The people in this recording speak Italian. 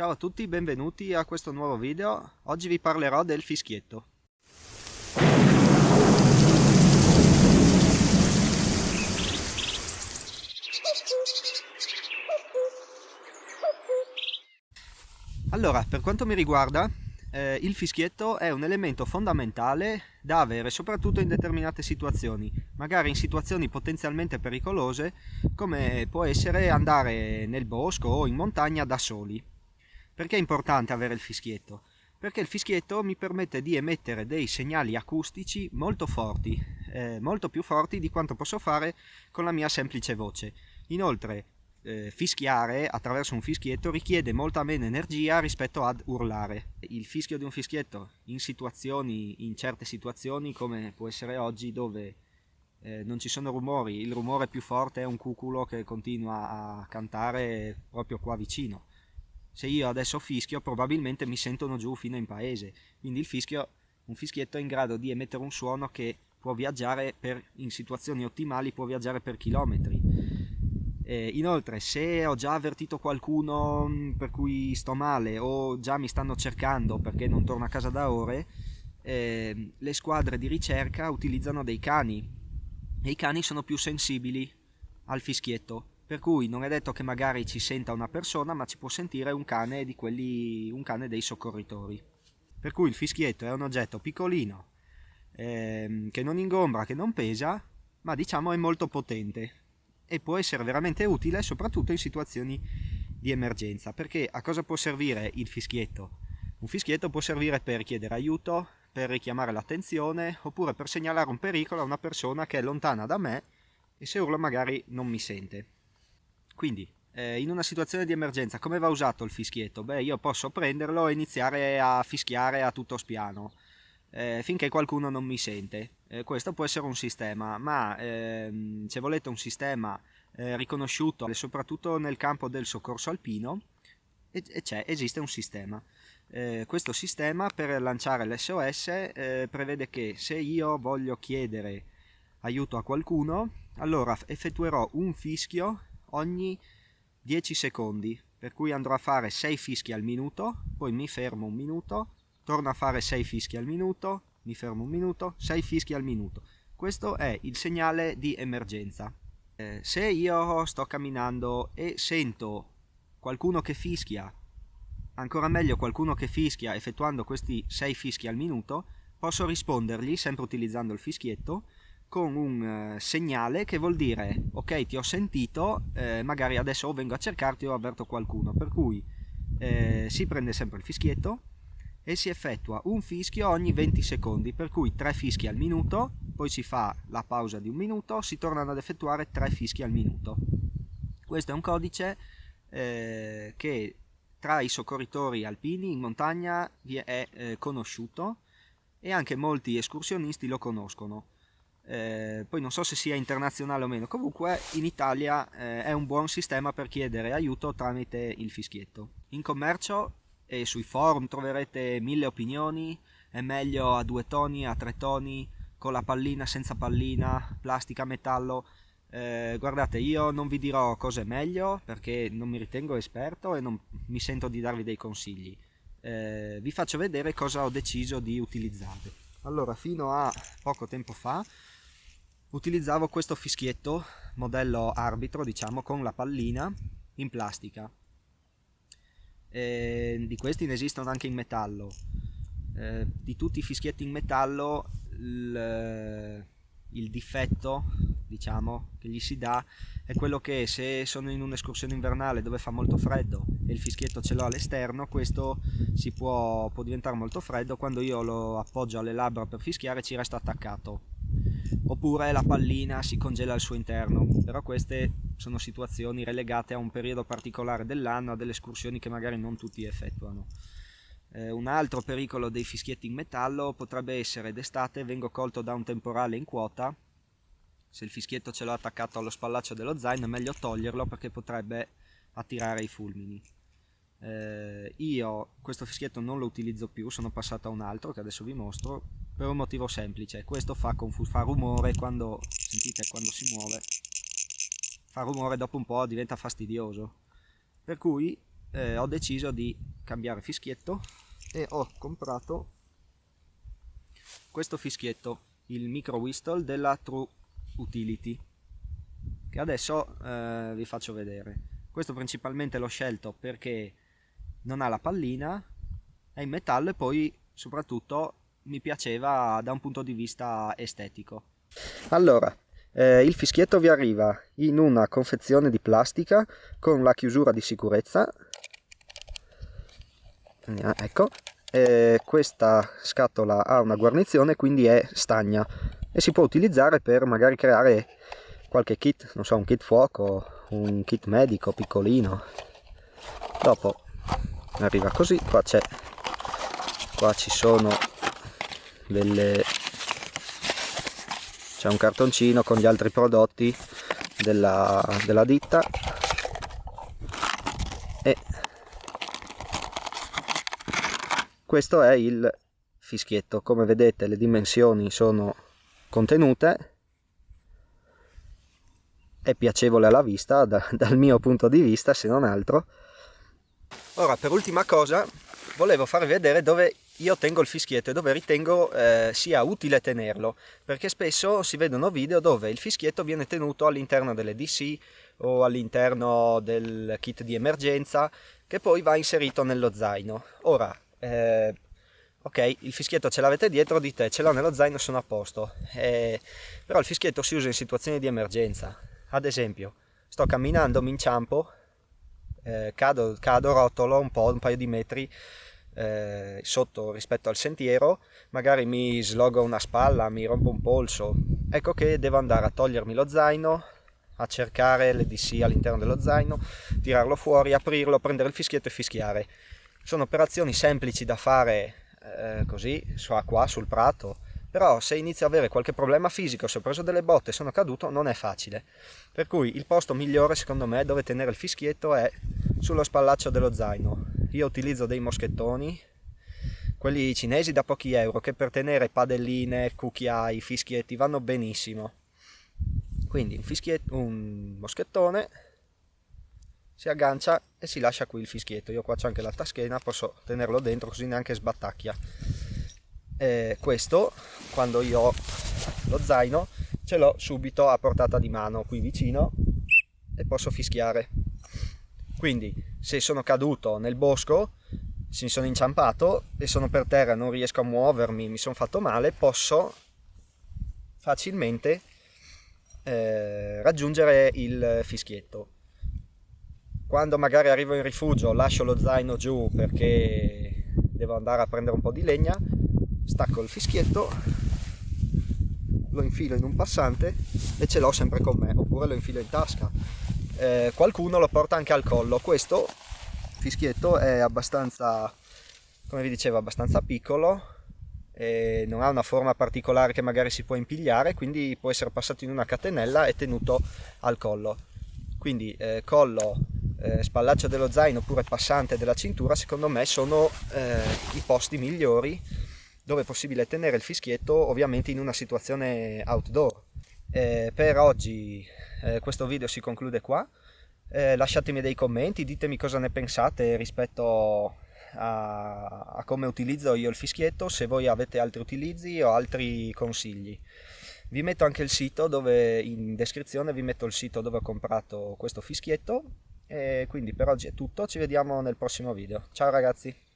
Ciao a tutti, benvenuti a questo nuovo video. Oggi vi parlerò del fischietto. Allora, per quanto mi riguarda, il fischietto è un elemento fondamentale da avere soprattutto in determinate situazioni, magari in situazioni potenzialmente pericolose, come può essere andare nel bosco o in montagna da soli. Perché è importante avere il fischietto? Perché il fischietto mi permette di emettere dei segnali acustici molto forti, molto più forti di quanto posso fare con la mia semplice voce. Inoltre, fischiare attraverso un fischietto richiede molta meno energia rispetto ad urlare. Il fischio di un fischietto in certe situazioni, come può essere oggi, dove non ci sono rumori, il rumore più forte è un cuculo che continua a cantare proprio qua vicino. Se io adesso fischio, probabilmente mi sentono giù fino in paese, quindi un fischietto è in grado di emettere un suono che può viaggiare in situazioni ottimali, può viaggiare per chilometri. Inoltre, se ho già avvertito qualcuno per cui sto male o già mi stanno cercando perché non torno a casa da ore, le squadre di ricerca utilizzano dei cani e i cani sono più sensibili al fischietto, per cui non è detto che magari ci senta una persona, ma ci può sentire un cane dei soccorritori. Per cui il fischietto è un oggetto piccolino, che non ingombra, che non pesa, ma diciamo è molto potente e può essere veramente utile soprattutto in situazioni di emergenza. Perché a cosa può servire il fischietto? Un fischietto può servire per chiedere aiuto, per richiamare l'attenzione, oppure per segnalare un pericolo a una persona che è lontana da me e se urlo magari non mi sente. Quindi, in una situazione di emergenza, come va usato il fischietto? Beh, io posso prenderlo e iniziare a fischiare a tutto spiano, finché qualcuno non mi sente. Questo può essere un sistema, ma se volete un sistema riconosciuto soprattutto nel campo del soccorso alpino, esiste un sistema. Questo sistema per lanciare l'SOS prevede che se io voglio chiedere aiuto a qualcuno, allora effettuerò un fischio ogni 10 secondi, per cui andrò a fare 6 fischi al minuto, poi mi fermo un minuto, torno a fare 6 fischi al minuto, mi fermo un minuto, 6 fischi al minuto. Questo è il segnale di emergenza. Se io sto camminando e sento qualcuno che fischia, ancora meglio qualcuno che fischia effettuando questi 6 fischi al minuto, posso rispondergli sempre utilizzando il fischietto con un segnale che vuol dire ok, ti ho sentito, magari adesso o vengo a cercarti o avverto qualcuno, per cui si prende sempre il fischietto e si effettua un fischio ogni 20 secondi, per cui 3 fischi al minuto, poi si fa la pausa di un minuto, si tornano ad effettuare 3 fischi al minuto. Questo è un codice che tra i soccorritori alpini in montagna è conosciuto e anche molti escursionisti lo conoscono. Poi non so se sia internazionale o meno, comunque in Italia è un buon sistema per chiedere aiuto tramite il fischietto. In commercio e sui forum troverete 1000 opinioni, è meglio a 2 toni, a 3 toni, con la pallina, senza pallina, plastica, metallo. Guardate, io non vi dirò cosa è meglio perché non mi ritengo esperto e non mi sento di darvi dei consigli. Vi faccio vedere cosa ho deciso di utilizzare. Allora, fino a poco tempo fa utilizzavo questo fischietto modello arbitro, diciamo, con la pallina in plastica. Di questi ne esistono anche in metallo. Di tutti i fischietti in metallo il difetto, diciamo, che gli si dà è quello che se sono in un'escursione invernale dove fa molto freddo e il fischietto ce l'ho all'esterno, questo può diventare molto freddo, quando io lo appoggio alle labbra per fischiare ci resta attaccato, oppure la pallina si congela al suo interno. Però queste sono situazioni relegate a un periodo particolare dell'anno, a delle escursioni che magari non tutti effettuano. Un altro pericolo dei fischietti in metallo potrebbe essere d'estate vengo colto da un temporale in quota. Se il fischietto ce l'ho attaccato allo spallaccio dello zaino è meglio toglierlo perché potrebbe attirare i fulmini. Io questo fischietto non lo utilizzo più, sono passato a un altro che adesso vi mostro per un motivo semplice: questo fa rumore quando si muove, fa rumore, dopo un po' diventa fastidioso, per cui ho deciso di cambiare fischietto e ho comprato questo fischietto, il micro whistle della True Utility, che adesso vi faccio vedere. Questo principalmente l'ho scelto perché non ha la pallina, è in metallo e poi soprattutto mi piaceva da un punto di vista estetico. Allora, il fischietto vi arriva in una confezione di plastica con la chiusura di sicurezza. Ecco, questa scatola ha una guarnizione, quindi è stagna e si può utilizzare per magari creare qualche kit, non so, un kit fuoco, un kit medico piccolino. Dopo arriva così, qua ci sono c'è un cartoncino con gli altri prodotti della ditta e questo è il fischietto. Come vedete le dimensioni sono contenute, è piacevole alla vista dal mio punto di vista, se non altro. Ora, per ultima cosa volevo farvi vedere dove io tengo il fischietto e dove ritengo sia utile tenerlo, perché spesso si vedono video dove il fischietto viene tenuto all'interno delle DC o all'interno del kit di emergenza, che poi va inserito nello zaino. Ora, ok, il fischietto ce l'avete dietro di te, ce l'ho nello zaino, sono a posto, però il fischietto si usa in situazioni di emergenza. Ad esempio, sto camminando, mi inciampo, cado, rotolo un paio di metri sotto rispetto al sentiero, magari mi slogo una spalla, mi rompo un polso, ecco che devo andare a togliermi lo zaino, a cercare le DC all'interno dello zaino, tirarlo fuori, aprirlo, prendere il fischietto e fischiare. Sono operazioni semplici da fare così, qua sul prato, però se inizio a avere qualche problema fisico, se ho preso delle botte, sono caduto, non è facile. Per cui il posto migliore secondo me dove tenere il fischietto è sullo spallaccio dello zaino. Io utilizzo dei moschettoni, quelli cinesi da pochi euro, che per tenere padelline, cucchiai, fischietti vanno benissimo. Quindi un moschettone, si aggancia e si lascia qui il fischietto. Io qua c'ho anche la taschina, posso tenerlo dentro così neanche sbattacchia. Questo, quando io ho lo zaino, ce l'ho subito a portata di mano qui vicino e posso fischiare. Quindi se sono caduto nel bosco, se mi sono inciampato e sono per terra, non riesco a muovermi, mi sono fatto male, posso facilmente raggiungere il fischietto. Quando magari arrivo in rifugio, lascio lo zaino giù perché devo andare a prendere un po' di legna, stacco il fischietto, lo infilo in un passante e ce l'ho sempre con me, oppure lo infilo in tasca. Qualcuno lo porta anche al collo. Questo fischietto è abbastanza, come vi dicevo, abbastanza piccolo e non ha una forma particolare che magari si può impigliare, quindi può essere passato in una catenella e tenuto al collo. Quindi collo, spallaccio dello zaino oppure passante della cintura, secondo me sono i posti migliori dove è possibile tenere il fischietto, ovviamente in una situazione outdoor. Per oggi questo video si conclude qua. Lasciatemi dei commenti, ditemi cosa ne pensate rispetto a come utilizzo io il fischietto, se voi avete altri utilizzi o altri consigli. Vi metto anche il sito, dove in descrizione vi metto il sito dove ho comprato questo fischietto. E quindi per oggi è tutto, ci vediamo nel prossimo video. Ciao ragazzi!